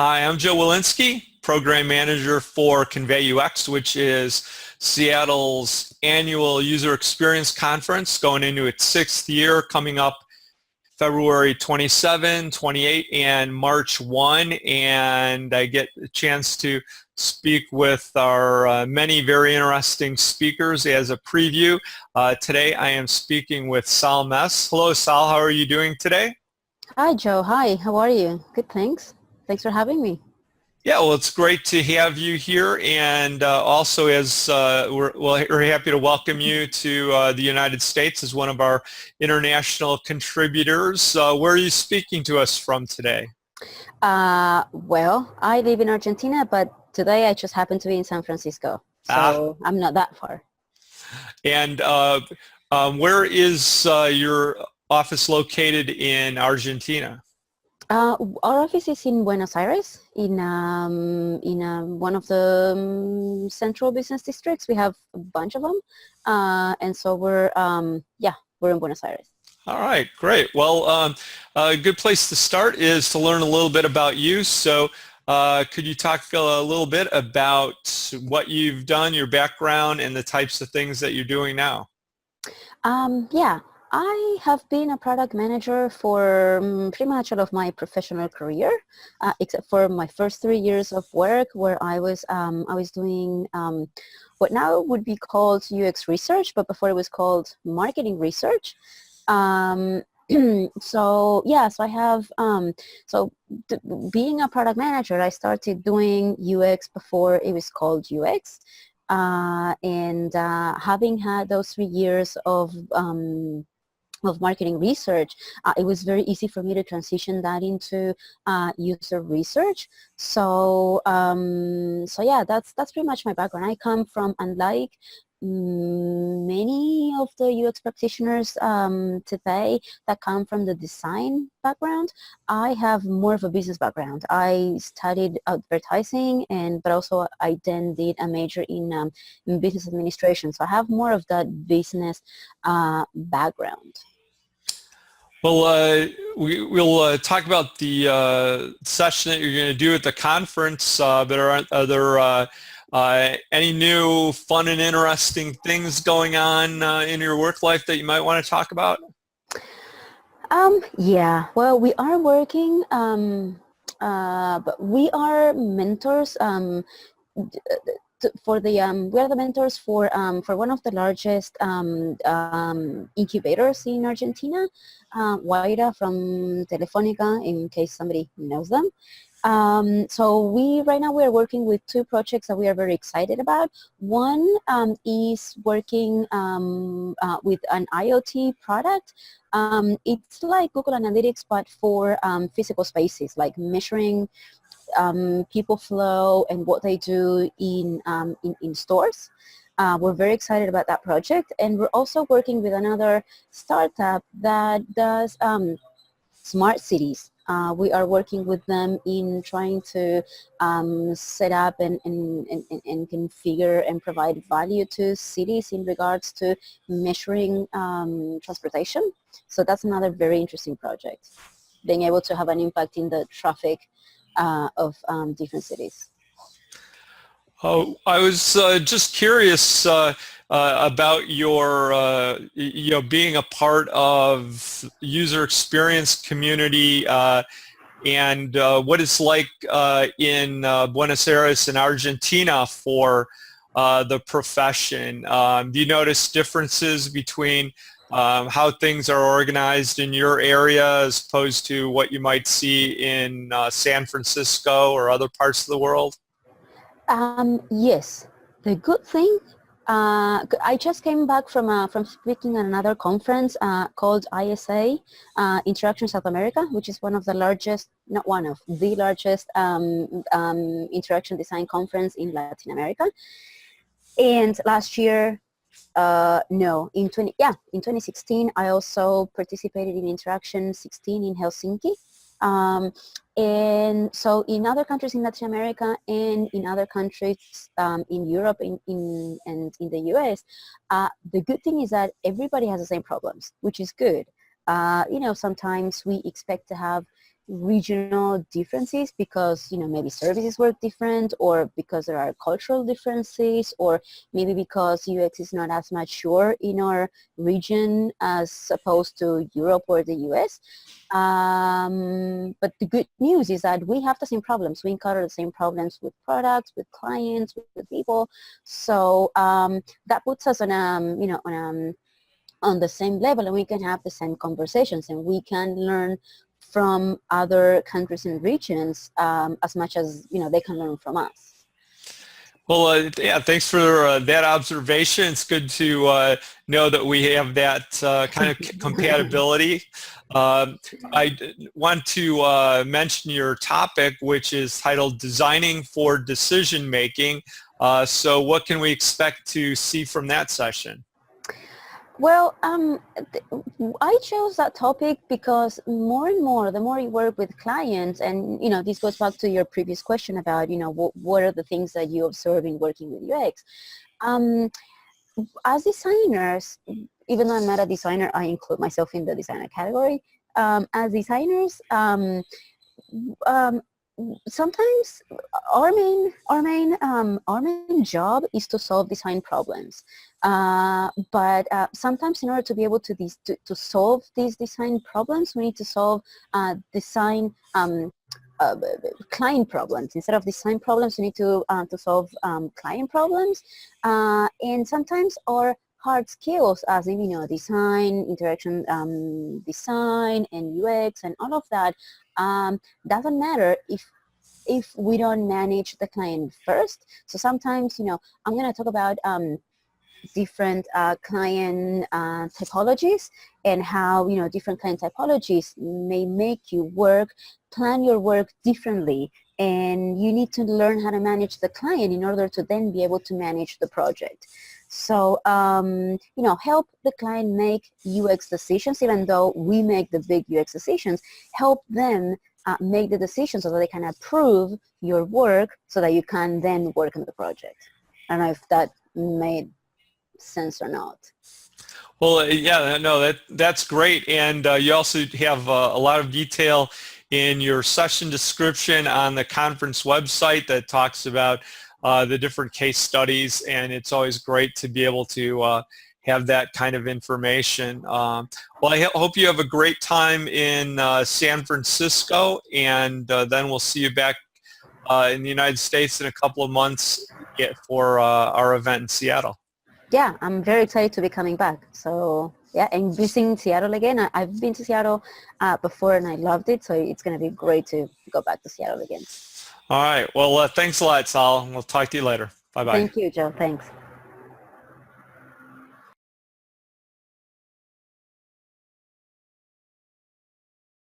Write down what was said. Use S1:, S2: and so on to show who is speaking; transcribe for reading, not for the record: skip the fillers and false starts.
S1: Hi, I'm Joe Walensky, Program Manager for ConveyUX, which is Seattle's annual user experience conference going into its sixth year, coming up February 27, 28, and March 1. And I get a chance to speak with our many very interesting speakers as a preview. Today I am speaking with Sol Mesz. Hello, Sol. How are you doing today?
S2: Hi, Joe. Hi. How are you? Good, thanks. Thanks for having me.
S1: Yeah, well, it's great to have you here, and also as we're happy to welcome you to the United States as one of our international contributors. Where are you speaking to us from today?
S2: Well, I live in Argentina, but today I just happen to be in San Francisco, so I'm not that far.
S1: And where is your office located in Argentina?
S2: Our office is in Buenos Aires, in one of the central business districts. We have a bunch of them, and so we're in Buenos Aires.
S1: All right, great. Well, a good place to start is to learn a little bit about you. So could you talk a little bit about what you've done, your background, and the types of things that you're doing now?
S2: Yeah, I have been a product manager for pretty much all of my professional career, except for my first 3 years of work, where I was doing what now would be called UX research, but before it was called marketing research. So I have being a product manager, I started doing UX before it was called UX, and having had those 3 years of marketing research, it was very easy for me to transition that into user research. So yeah, that's pretty much my background. I come from, unlike many of the UX practitioners today that come from the design background, I have more of a business background. I studied advertising, but also I then did a major in business administration. So I have more of that business background.
S1: Well, we'll talk about the session that you're going to do at the conference, but are there any new fun and interesting things going on in your work life that you might want to talk about?
S2: Yeah, well, we are working, but we are mentors we are the mentors for one of the largest incubators in Argentina, Guaira from Telefónica, in case somebody knows them. So right now we are working with 2 projects that we are very excited about. One is working with an IoT product. It's like Google Analytics, but for physical spaces, like measuring people flow and what they do in stores. We're very excited about that project, and we're also working with another startup that does smart cities. We are working with them in trying to set up and configure and provide value to cities in regards to measuring transportation. So that's another very interesting project, being able to have an impact in the traffic of different cities.
S1: Oh, I was just curious about your, being a part of user experience community and what it's like in Buenos Aires in Argentina for the profession. Do you notice differences between how things are organized in your area as opposed to what you might see in San Francisco or other parts of the world?
S2: Yes. The good thing, I just came back from speaking at another conference called ISA, Interaction South America, which is one of the largest, not one of, the largest interaction design conference in Latin America. And last year, in 2016, I also participated in Interaction 16 in Helsinki. And so in other countries in Latin America and in other countries in Europe and in the US, the good thing is that everybody has the same problems, which is good. Sometimes we expect to have regional differences because, maybe services work different, or because there are cultural differences, or maybe because UX is not as mature in our region as opposed to Europe or the US. But the good news is that we have the same problems. We encounter the same problems with products, with clients, with people. So that puts us on on the same level, and we can have the same conversations, and we can learn from other countries and regions as much as they can learn from us.
S1: Well, yeah, thanks for that observation. It's good to know that we have that kind of compatibility. I want to mention your topic, which is titled Designing for Decision Making. So what can we expect to see from that session?
S2: Well, I chose that topic because more and more, the more you work with clients, and this goes back to your previous question about what are the things that you observe in working with UX. As designers, even though I'm not a designer, I include myself in the designer category. As designers, sometimes our main job is to solve design problems. But sometimes in order to be able to solve these design problems, we need to solve design client problems. Instead of design problems, we need to solve client problems. And sometimes our hard skills, as in design, interaction design, and UX, and all of that, doesn't matter if we don't manage the client first. So sometimes, I'm going to talk about different client typologies, and how different client typologies may make you plan your work differently, and you need to learn how to manage the client in order to then be able to manage the project. So help the client make UX decisions. Even though we make the big UX decisions, help them make the decisions so that they can approve your work so that you can then work on the project. I don't know if that made sense or not.
S1: Well, yeah, no, that's great. And you also have a lot of detail in your session description on the conference website that talks about the different case studies, and it's always great to be able to have that kind of information. Well, I hope you have a great time in San Francisco, and then we'll see you back in the United States in a couple of months for our event in Seattle.
S2: Yeah, I'm very excited to be coming back. So yeah, and visiting Seattle again. I've been to Seattle before, and I loved it. So it's going to be great to go back to Seattle again.
S1: All right. Well, thanks a lot, Sol. We'll talk to you later. Bye-bye.
S2: Thank you, Joe. Thanks.